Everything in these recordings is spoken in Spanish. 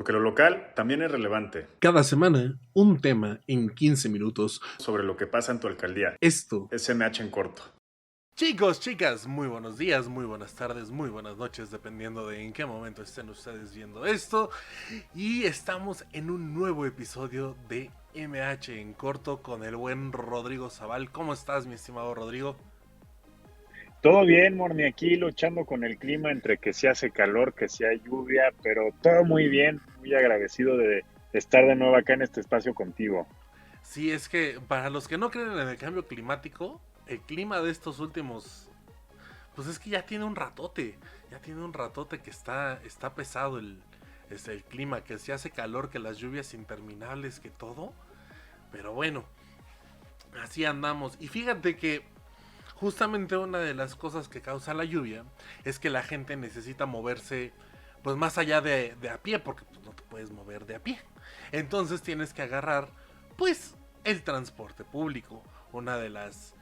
Porque lo local también es relevante. Cada semana, un tema en 15 minutos. Sobre lo que pasa en tu alcaldía. Esto es CMH en corto. Chicos, chicas, muy buenos días, muy buenas tardes, muy buenas noches, dependiendo de en qué momento estén ustedes viendo esto. Y estamos en un nuevo episodio de MH en corto con el buen Rodrigo Zaval. ¿Cómo estás, mi estimado Rodrigo? Todo bien, Morni, aquí luchando con el clima entre que se hace calor, que se hay lluvia, pero todo muy bien, muy agradecido de estar de nuevo acá en este espacio contigo. Sí, es que para los que no creen en el cambio climático, el clima de estos últimos... Pues es que ya tiene un ratote que está pesado el clima, que se hace calor, que las lluvias interminables, que todo. Pero bueno, así andamos. Y fíjate que justamente una de las cosas que causa la lluvia es que la gente necesita moverse pues más allá de a pie, porque pues, no te puedes mover de a pie. Entonces tienes que agarrar pues el transporte público. Una de las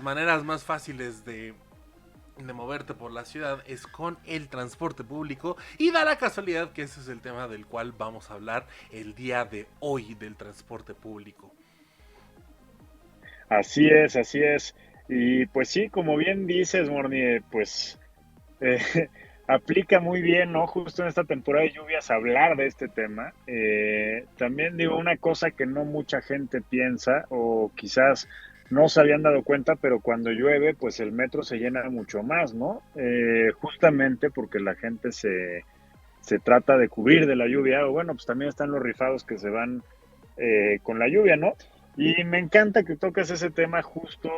maneras más fáciles de moverte por la ciudad es con el transporte público, y da la casualidad que ese es el tema del cual vamos a hablar el día de hoy, del transporte público. Así es, así es. Y pues sí, como bien dices, Morni, pues eh, aplica muy bien, ¿no? Justo en esta temporada de lluvias hablar de este tema. También digo una cosa que no mucha gente piensa o quizás no se habían dado cuenta, pero cuando llueve, pues el metro se llena mucho más, ¿no? Justamente porque la gente se trata de cubrir de la lluvia, o bueno, pues también están los rifados que se van con la lluvia, ¿no? Y me encanta que tocas ese tema justo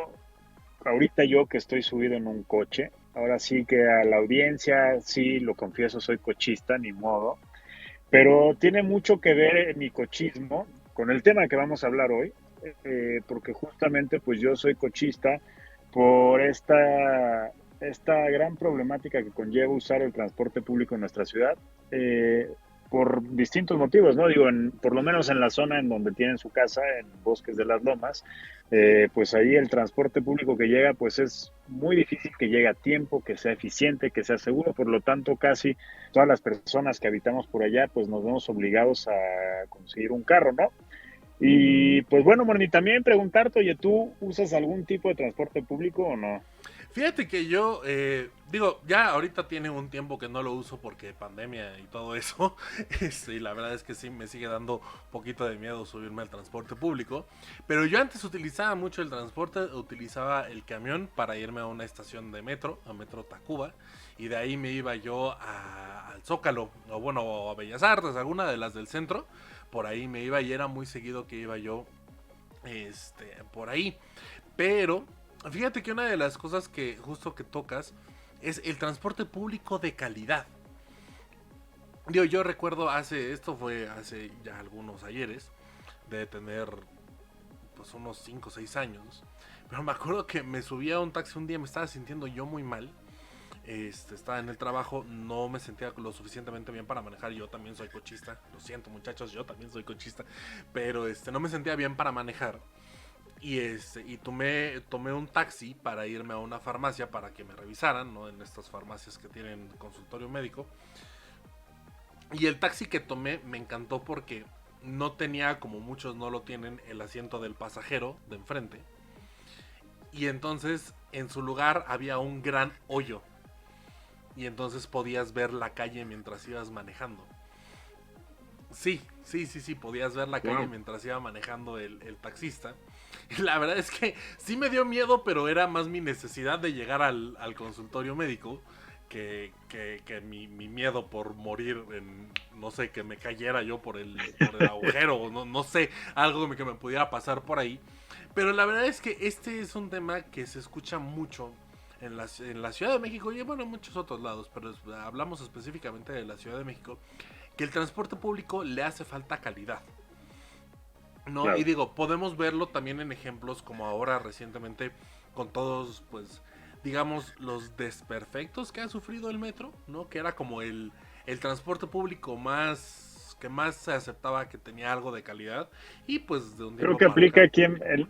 ahorita yo que estoy subido en un coche. Ahora sí que a la audiencia, sí, lo confieso, soy cochista, ni modo, pero tiene mucho que ver mi cochismo con el tema que vamos a hablar hoy, porque justamente pues yo soy cochista por esta gran problemática que conlleva usar el transporte público en nuestra ciudad, eh, por distintos motivos, ¿no? Digo, por lo menos en la zona en donde tienen su casa, en Bosques de las Lomas, pues ahí el transporte público que llega, pues es muy difícil que llegue a tiempo, que sea eficiente, que sea seguro, por lo tanto casi todas las personas que habitamos por allá, pues nos vemos obligados a conseguir un carro, ¿no? Y pues bueno, Morni, también preguntarte, oye, ¿tú usas algún tipo de transporte público o no? Fíjate que yo, digo, ya ahorita tiene un tiempo que no lo uso porque pandemia y todo eso, y la verdad es que sí me sigue dando un poquito de miedo subirme al transporte público, pero yo antes utilizaba mucho el transporte, utilizaba el camión para irme a una estación de metro, a Metro Tacuba, y de ahí me iba yo al Zócalo, o bueno, a Bellas Artes, alguna de las del centro, por ahí me iba y era muy seguido que iba yo por ahí. Pero fíjate que una de las cosas que justo que tocas es el transporte público de calidad. Yo recuerdo esto fue hace ya algunos ayeres, de tener pues unos 5 o 6 años. Pero me acuerdo que me subí a un taxi un día, me estaba sintiendo yo muy mal. Estaba en el trabajo, no me sentía lo suficientemente bien para manejar. Yo también soy cochista, lo siento muchachos, yo también soy cochista, pero no me sentía bien para manejar. Y tomé un taxi para irme a una farmacia para que me revisaran, ¿no? En estas farmacias que tienen consultorio médico. Y el taxi que tomé me encantó porque no tenía, como muchos no lo tienen, el asiento del pasajero de enfrente. Y entonces en su lugar había un gran hoyo. Y entonces podías ver la calle mientras ibas manejando. Sí, podías ver la calle Wow. mientras iba manejando el taxista. Y la verdad es que sí me dio miedo, pero era más mi necesidad de llegar al consultorio médico que mi miedo por morir en, no sé, que me cayera yo por el agujero, no sé, algo que me pudiera pasar por ahí. Pero la verdad es que este es un tema que se escucha mucho en la Ciudad de México y bueno, en muchos otros lados, pero hablamos específicamente de la Ciudad de México, que el transporte público le hace falta calidad. No, y Claro. digo, podemos verlo también en ejemplos como ahora recientemente con todos, pues, digamos, los desperfectos que ha sufrido el metro, ¿no? Que era como el transporte público que más se aceptaba que tenía algo de calidad y pues de un Creo tiempo que para aplica acá. aquí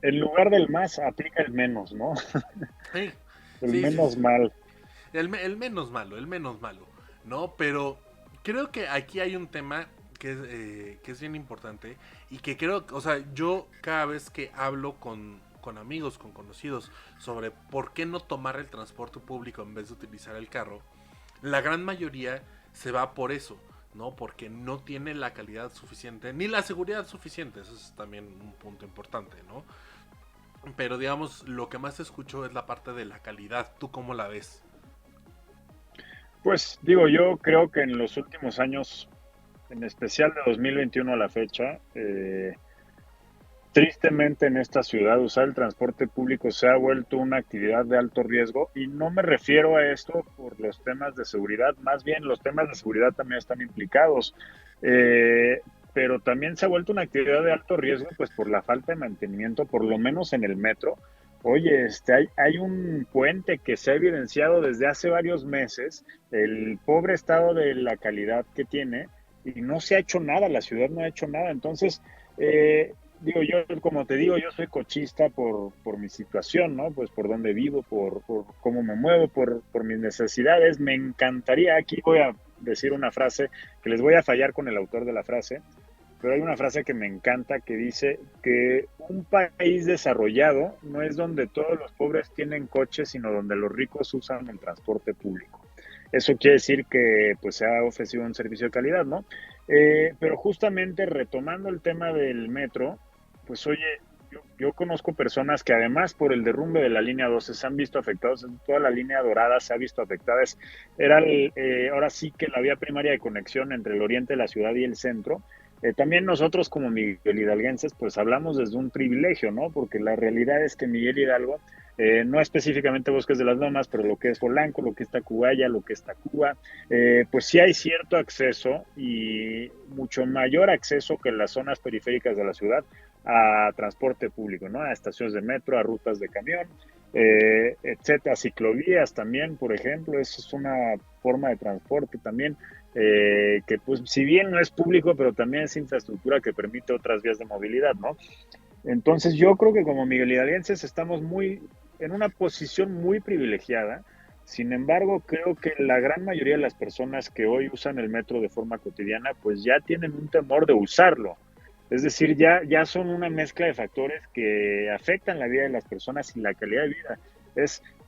en lugar del más, aplica el menos, ¿no? Sí, El sí, sí, menos sí. mal. El menos malo, ¿no? Pero creo que aquí hay un tema que es bien importante y que creo, o sea, yo cada vez que hablo con amigos, con conocidos, sobre por qué no tomar el transporte público en vez de utilizar el carro, la gran mayoría se va por eso, ¿no? Porque no tiene la calidad suficiente, ni la seguridad suficiente, eso es también un punto importante, ¿no? Pero digamos, lo que más escucho es la parte de la calidad. ¿Tú cómo la ves? Pues digo, yo creo que en los últimos años, en especial de 2021 a la fecha, tristemente en esta ciudad usar el transporte público se ha vuelto una actividad de alto riesgo y no me refiero a esto por los temas de seguridad, más bien los temas de seguridad también están implicados, eh, pero también se ha vuelto una actividad de alto riesgo pues por la falta de mantenimiento, por lo menos en el metro. Oye, hay un puente que se ha evidenciado desde hace varios meses, el pobre estado de la calidad que tiene y no se ha hecho nada, la ciudad no ha hecho nada, entonces... digo, yo, como te digo, yo soy cochista por mi situación, ¿no? Pues por dónde vivo, por cómo me muevo, por mis necesidades. Me encantaría, aquí voy a decir una frase que les voy a fallar con el autor de la frase, pero hay una frase que me encanta que dice que un país desarrollado no es donde todos los pobres tienen coches, sino donde los ricos usan el transporte público. Eso quiere decir que pues se ha ofrecido un servicio de calidad, ¿no? Pero justamente retomando el tema del metro, pues oye, yo conozco personas que además por el derrumbe de la línea 12 se han visto afectados, toda la línea dorada se ha visto afectada. Era ahora sí que la vía primaria de conexión entre el oriente de la ciudad y el centro. También nosotros como Miguel Hidalguenses pues hablamos desde un privilegio, ¿no? Porque la realidad es que Miguel Hidalgo, no específicamente Bosques de las Lomas, pero lo que es Polanco, lo que es Tacubaya, lo que es Tacuba, pues sí hay cierto acceso y mucho mayor acceso que en las zonas periféricas de la ciudad a transporte público, ¿no? A estaciones de metro, a rutas de camión, etcétera, ciclovías también, por ejemplo, eso es una forma de transporte también, que pues si bien no es público, pero también es infraestructura que permite otras vías de movilidad, ¿no? Entonces yo creo que como Miguel Hidalguenses estamos en una posición muy privilegiada. Sin embargo, creo que la gran mayoría de las personas que hoy usan el metro de forma cotidiana, pues ya tienen un temor de usarlo. Es decir, ya son una mezcla de factores que afectan la vida de las personas y la calidad de vida.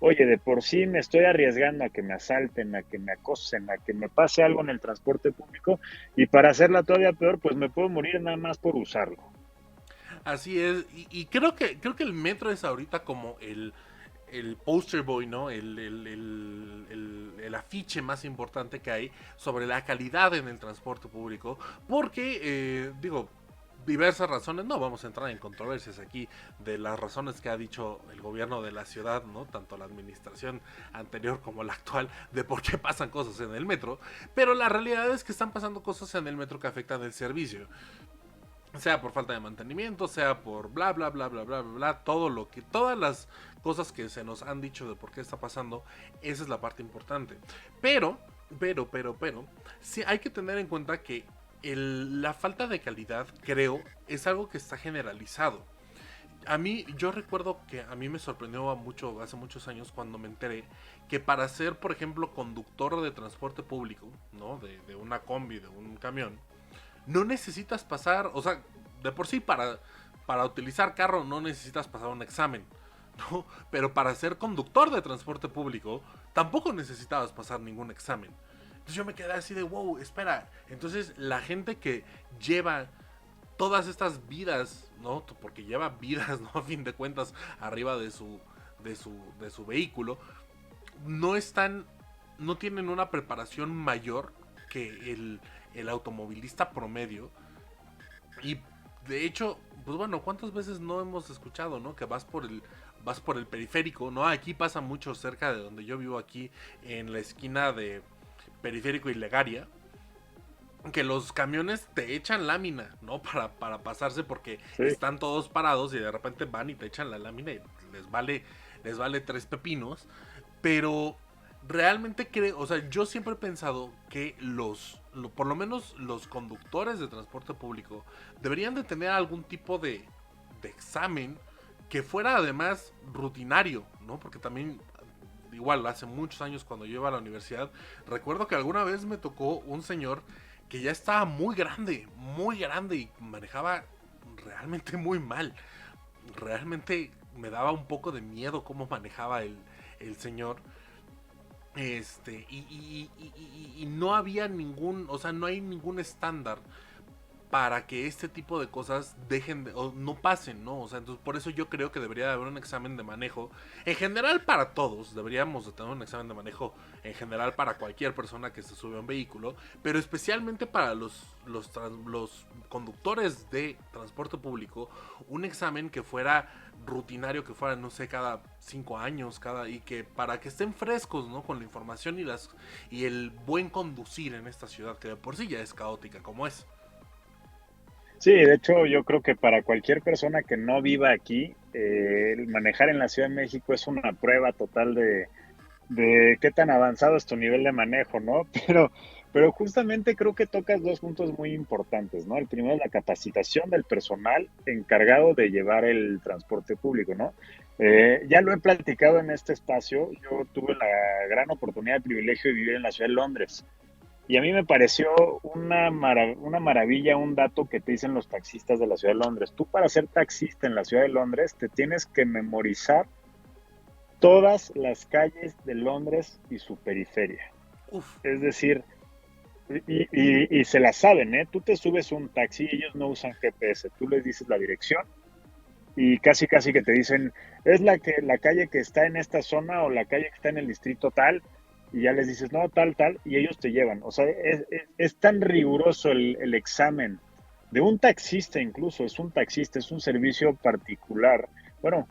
Oye, de por sí me estoy arriesgando a que me asalten, a que me acosen, a que me pase algo en el transporte público y para hacerla todavía peor, pues me puedo morir nada más por usarlo. Así es, y creo que el metro es ahorita como el poster boy, ¿no? El afiche más importante que hay sobre la calidad en el transporte público. Porque, digo, diversas razones, no vamos a entrar en controversias aquí de las razones que ha dicho el gobierno de la ciudad, ¿no? Tanto la administración anterior como la actual, de por qué pasan cosas en el metro. Pero la realidad es que están pasando cosas en el metro que afectan el servicio. Sea por falta de mantenimiento, sea por bla bla bla bla bla bla, bla, todas las cosas que se nos han dicho de por qué está pasando, esa es la parte importante. Pero, sí hay que tener en cuenta que la falta de calidad, creo, es algo que está generalizado. Yo recuerdo que a mí me sorprendió mucho, hace muchos años, cuando me enteré que para ser, por ejemplo, conductor de transporte público, ¿no? De una combi, de un camión, no necesitas pasar, o sea, de por sí para utilizar carro no necesitas pasar un examen, ¿no? Pero para ser conductor de transporte público tampoco necesitabas pasar ningún examen. Entonces yo me quedé así de, wow, espera, entonces la gente que lleva todas estas vidas, ¿no? Porque lleva vidas, ¿no? A fin de cuentas, arriba de su vehículo, no están, no tienen una preparación mayor que el automovilista promedio. Y de hecho, pues bueno, ¿cuántas veces no hemos escuchado, no? Que vas por el periférico, ¿no? Aquí pasa mucho cerca de donde yo vivo, aquí en la esquina de Periférico y Legaria, que los camiones te echan lámina, ¿no? Para pasarse porque Sí. están todos parados y de repente van y te echan la lámina y les vale tres pepinos. Pero realmente creo, o sea, yo siempre he pensado que por lo menos los conductores de transporte público deberían de tener algún tipo de examen que fuera además rutinario, ¿no? Porque también igual hace muchos años cuando yo iba a la universidad, recuerdo que alguna vez me tocó un señor que ya estaba muy grande y manejaba realmente muy mal. Realmente me daba un poco de miedo cómo manejaba el señor. Y no había ningún, o sea, no hay ningún estándar para que este tipo de cosas dejen de, o no pasen, ¿no? O sea, entonces por eso yo creo que debería de haber un examen de manejo. En general para todos, deberíamos de tener un examen de manejo en general para cualquier persona que se sube a un vehículo, pero especialmente para los conductores de transporte público, un examen que fuera rutinario, que fuera, no sé, cada 5 años, y que para que estén frescos, ¿no? Con la información y el buen conducir en esta ciudad, que de por sí ya es caótica como es. Sí, de hecho yo creo que para cualquier persona que no viva aquí, el manejar en la Ciudad de México es una prueba total de qué tan avanzado es tu nivel de manejo, ¿no? Pero justamente creo que tocas dos puntos muy importantes, ¿no? El primero es la capacitación del personal encargado de llevar el transporte público, ¿no? Ya lo he platicado en este espacio, yo tuve la gran oportunidad, el privilegio de vivir en la ciudad de Londres. Y a mí me pareció una maravilla un dato que te dicen los taxistas de la ciudad de Londres. Tú para ser taxista en la ciudad de Londres te tienes que memorizar todas las calles de Londres y su periferia. Uf. Es decir, y se la saben, ¿eh? Tú te subes un taxi y ellos no usan GPS. Tú les dices la dirección y casi casi que te dicen, es la calle que está en esta zona o la calle que está en el distrito tal, y ya les dices, no, tal, tal, y ellos te llevan. O sea, es tan riguroso el examen de un taxista incluso, es un taxista, es un servicio particular. Bueno,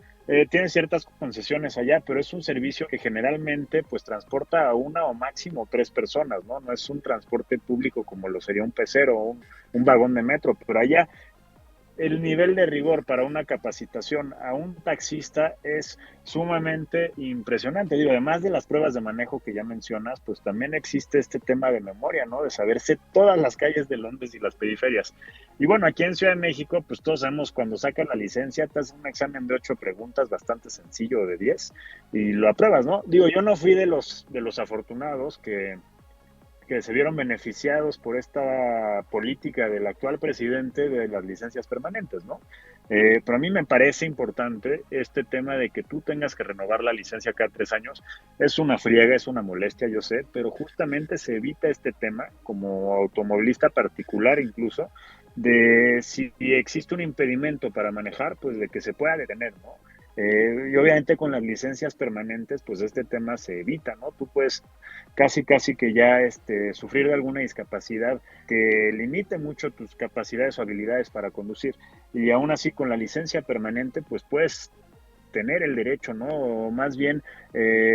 tiene ciertas concesiones allá, pero es un servicio que generalmente pues transporta a una o máximo tres personas, ¿no? No es un transporte público como lo sería un pecero o un vagón de metro, pero allá el nivel de rigor para una capacitación a un taxista es sumamente impresionante. Digo, además de las pruebas de manejo que ya mencionas, pues también existe este tema de memoria, ¿no? De saberse todas las calles de Londres y las periferias. Y bueno, aquí en Ciudad de México, pues todos sabemos cuando sacas la licencia, te hacen un examen de 8 preguntas, bastante sencillo, de 10, y lo apruebas, ¿no? Digo, yo no fui de los afortunados que se vieron beneficiados por esta política del actual presidente de las licencias permanentes, ¿no? Pero a mí me parece importante este tema de que tú tengas que renovar la licencia cada 3 años. Es una friega, es una molestia, yo sé, pero justamente se evita este tema, como automovilista particular incluso, de si existe un impedimento para manejar, pues de que se pueda detener, ¿no? Y obviamente con las licencias permanentes, pues este tema se evita, ¿no? Tú puedes casi casi que ya sufrir de alguna discapacidad que limite mucho tus capacidades o habilidades para conducir, y aún así con la licencia permanente pues puedes tener el derecho, ¿no? O más bien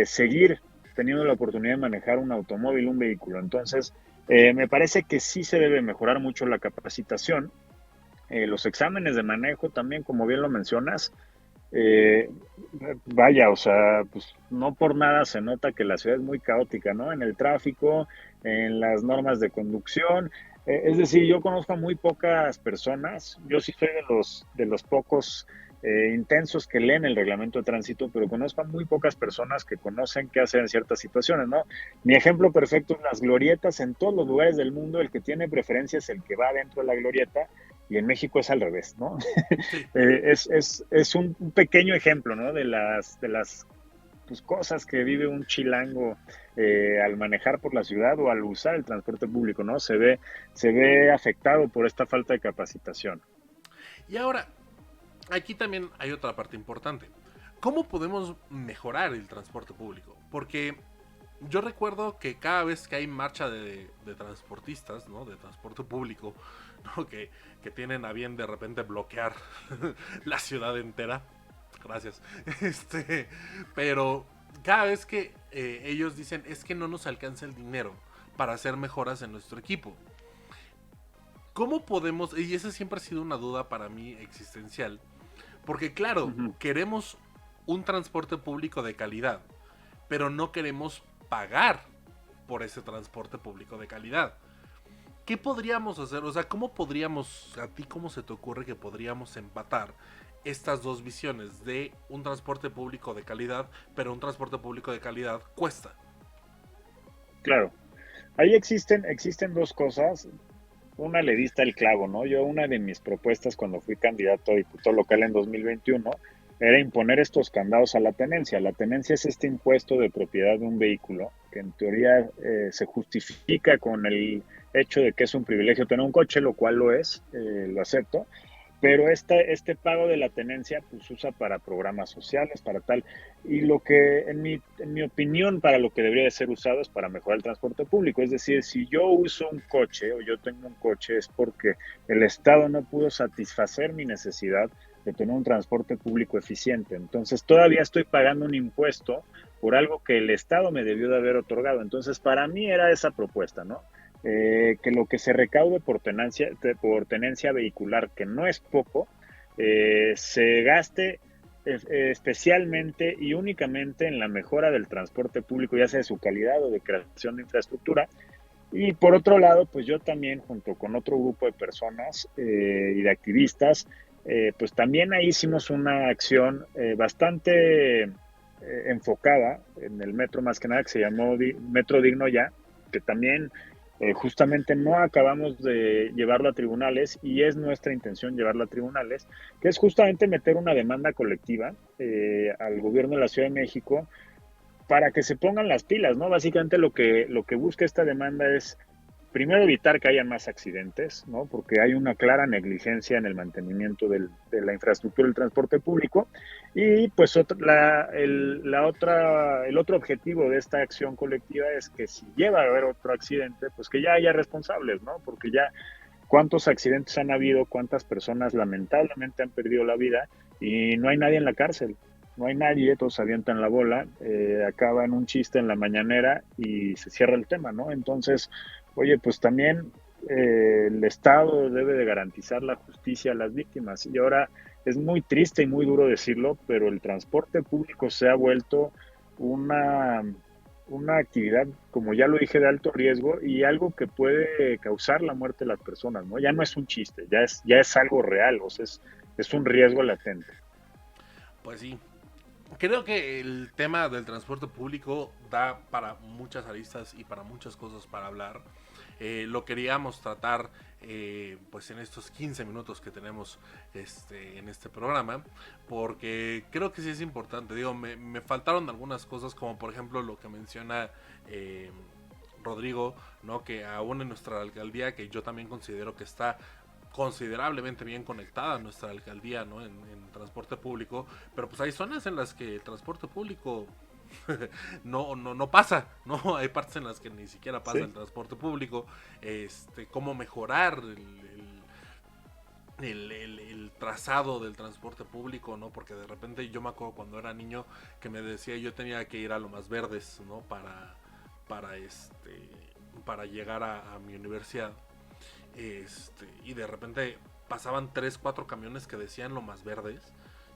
seguir teniendo la oportunidad de manejar un automóvil, un vehículo. Entonces, me parece que sí se debe mejorar mucho la capacitación, los exámenes de manejo también, como bien lo mencionas. eh, Vaya, o sea, pues no por nada se nota que la ciudad es muy caótica, ¿no? En el tráfico, en las normas de conducción. Es decir, yo conozco a muy pocas personas, yo sí soy de los pocos intensos que leen el reglamento de tránsito, pero conozco a muy pocas personas que conocen qué hacer en ciertas situaciones, ¿no? Mi ejemplo perfecto es las glorietas en todos los lugares del mundo, el que tiene preferencia es el que va dentro de la glorieta, y en México es al revés, ¿no? Sí. Es un pequeño ejemplo, ¿no? De las pues, cosas que vive un chilango al manejar por la ciudad o al usar el transporte público, ¿no? Se ve afectado por esta falta de capacitación. Y ahora, aquí también hay otra parte importante. ¿Cómo podemos mejorar el transporte público? Porque yo recuerdo que cada vez que hay marcha de transportistas, ¿no? De transporte público, ¿no? Que tienen a bien de repente bloquear la ciudad entera. Gracias. Pero cada vez que ellos dicen es que no nos alcanza el dinero para hacer mejoras en nuestro equipo. ¿Cómo podemos? Y esa siempre ha sido una duda para mí existencial. Porque claro, Ujú. queremos un transporte público de calidad, pero no queremos pagar por ese transporte público de calidad. ¿Qué podríamos hacer? O sea, ¿cómo podríamos, a ti cómo se te ocurre que podríamos empatar estas dos visiones de un transporte público de calidad, pero un transporte público de calidad cuesta. Claro. Ahí existen dos cosas. Una le diste el clavo, ¿no? Yo una de mis propuestas cuando fui candidato a diputado local en 2021 era imponer estos candados a la tenencia. La tenencia es este impuesto de propiedad de un vehículo que en teoría se justifica con el hecho de que es un privilegio tener un coche, lo cual lo es, lo acepto, pero este pago de la tenencia pues se usa para programas sociales, para tal, y lo que en mi opinión para lo que debería de ser usado es para mejorar el transporte público, es decir, si yo uso un coche o yo tengo un coche es porque el Estado no pudo satisfacer mi necesidad de tener un transporte público eficiente, entonces todavía estoy pagando un impuesto por algo que el Estado me debió de haber otorgado, entonces para mí era esa propuesta, ¿no? Que lo que se recaude por tenencia vehicular, que no es poco, se gaste especialmente y únicamente en la mejora del transporte público, ya sea de su calidad o de creación de infraestructura. Y por otro lado, pues yo también, junto con otro grupo de personas y de activistas, pues también ahí hicimos una acción bastante enfocada en el metro, más que nada, que se llamó Metro Digno Ya, que también justamente no acabamos de llevarlo a tribunales y es nuestra intención llevarlo a tribunales, que es justamente meter una demanda colectiva al gobierno de la Ciudad de México para que se pongan las pilas, ¿no? Básicamente lo que busca esta demanda es primero evitar que haya más accidentes, ¿no? Porque hay una clara negligencia en el mantenimiento de la infraestructura del transporte público. Y pues el otro objetivo de esta acción colectiva es que si lleva a haber otro accidente, pues que ya haya responsables, ¿no? Porque ya cuántos accidentes han habido, cuántas personas lamentablemente han perdido la vida y no hay nadie en la cárcel. No hay nadie, todos avientan la bola, acaba en un chiste en la mañanera y se cierra el tema, ¿no? Entonces, oye, pues también el Estado debe de garantizar la justicia a las víctimas. Y ahora es muy triste y muy duro decirlo, pero el transporte público se ha vuelto una, una actividad, como ya lo dije, de alto riesgo y algo que puede causar la muerte de las personas, ¿no? Ya no es un chiste, ya es algo real, o sea, es un riesgo latente. Pues sí, creo que el tema del transporte público da para muchas aristas y para muchas cosas para hablar. Lo queríamos tratar pues en estos 15 minutos que tenemos en este programa, porque creo que sí es importante. Digo, me faltaron algunas cosas, como por ejemplo lo que menciona eh, Rodrigo, ¿no? Que aún en nuestra alcaldía, que yo también considero que está considerablemente bien conectada a nuestra alcaldía, ¿no? En transporte público, pero pues hay zonas en las que el transporte público no pasa, ¿no? Hay partes en las que ni siquiera pasa Sí. el transporte público. Cómo mejorar el trazado del transporte público, ¿no? Porque de repente yo me acuerdo cuando era niño que me decía yo tenía que ir a Lomas Verdes, ¿no? Para para llegar a mi universidad. Y de repente pasaban 3 4 camiones que decían Lomas Verdes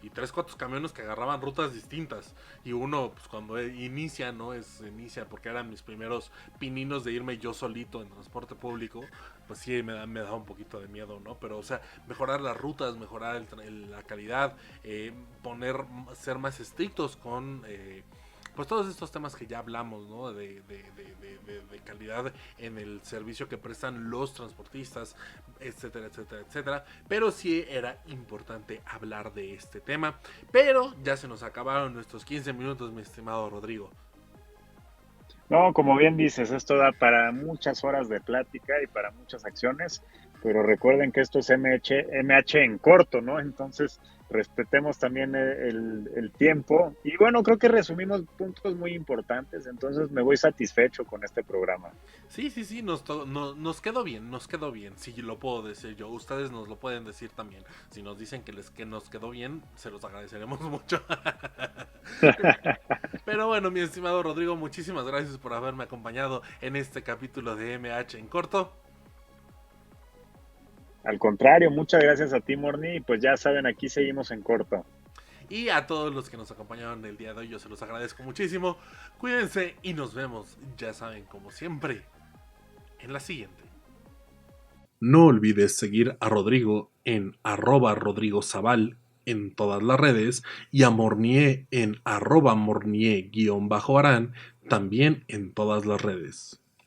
y 3 4 camiones que agarraban rutas distintas y uno pues cuando inicia, no es inicia porque eran mis primeros pininos de irme yo solito en transporte público, pues sí me daba un poquito de miedo, no, pero o sea, mejorar las rutas, mejorar la calidad, ser más estrictos con pues todos estos temas que ya hablamos, ¿no? De calidad en el servicio que prestan los transportistas, etcétera, etcétera, etcétera. Pero sí era importante hablar de este tema. Pero ya se nos acabaron nuestros 15 minutos, mi estimado Rodrigo. No, como bien dices, esto da para muchas horas de plática y para muchas acciones, pero recuerden que esto es MH en corto, ¿no? Entonces, respetemos también el tiempo. Y bueno, creo que resumimos puntos muy importantes, entonces me voy satisfecho con este programa. Sí, sí, sí, nos quedó bien, si lo puedo decir yo. Ustedes nos lo pueden decir también. Si nos dicen que nos quedó bien, se los agradeceremos mucho. Pero bueno, mi estimado Rodrigo, muchísimas gracias por haberme acompañado en este capítulo de MH en corto. Al contrario, muchas gracias a ti, Morni, y pues ya saben, aquí seguimos en corto. Y a todos los que nos acompañaron el día de hoy, yo se los agradezco muchísimo. Cuídense y nos vemos, ya saben, como siempre, en la siguiente. No olvides seguir a Rodrigo en @RodrigoZabal en todas las redes y a Mornier en @Mornier_Arán también en todas las redes.